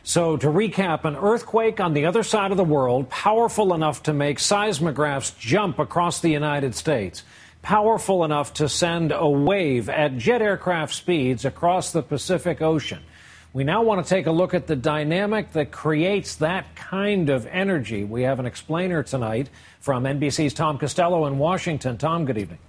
So to recap, an earthquake on the other side of the world, powerful enough to make seismographs jump across the United States, powerful enough to send a wave at jet aircraft speeds across the Pacific Ocean. We now want to take a look at the dynamic that creates that kind of energy. We have an explainer tonight from NBC's Tom Costello in Washington. Tom, good evening.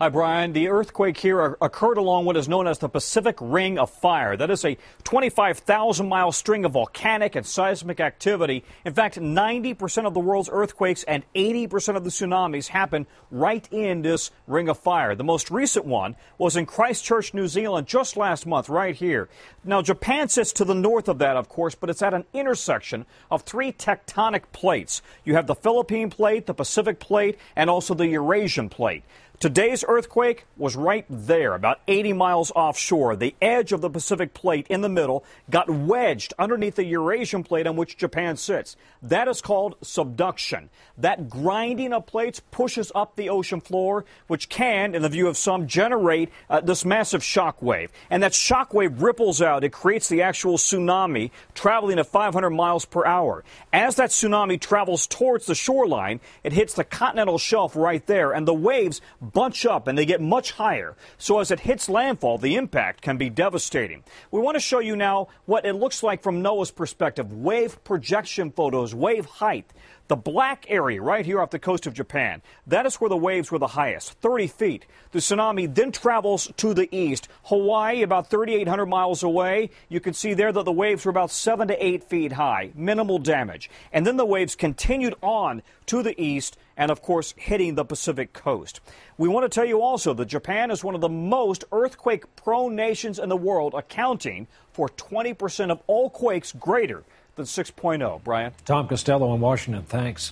Hi, Brian. The earthquake here occurred along what is known as the Pacific Ring of Fire. That is a 25,000-mile string of volcanic and seismic activity. In fact, 90% of the world's earthquakes and 80% of the tsunamis happen right in this Ring of Fire. The most recent one was in Christchurch, New Zealand, just last month, right here. Now, Japan sits to the north of that, of course, but it's at an intersection of three tectonic plates. You have the Philippine Plate, the Pacific Plate, and also the Eurasian Plate. Today's earthquake was right there, about 80 miles offshore. The edge of the Pacific Plate in the middle got wedged underneath the Eurasian Plate on which Japan sits. That is called subduction. That grinding of plates pushes up the ocean floor, which can, in the view of some, generate this massive shock wave. And that shock wave ripples out. It creates the actual tsunami traveling at 500 miles per hour. As that tsunami travels towards the shoreline, it hits the continental shelf right there, and the waves bunch up and they get much higher. So as it hits landfall, the impact can be devastating. We want to show you now what it looks like from NOAA's perspective. Wave projection photos, wave height. The black area right here off the coast of Japan, that is where the waves were the highest, 30 feet. The tsunami then travels to the east. Hawaii, about 3,800 miles away. You can see there that the waves were about 7 to 8 feet high, minimal damage. And then the waves continued on to the east and, of course, hitting the Pacific coast. We want to tell you also that Japan is one of the most earthquake-prone nations in the world, accounting for 20% of all quakes greater than 6.0. Brian? Tom Costello in Washington, thanks.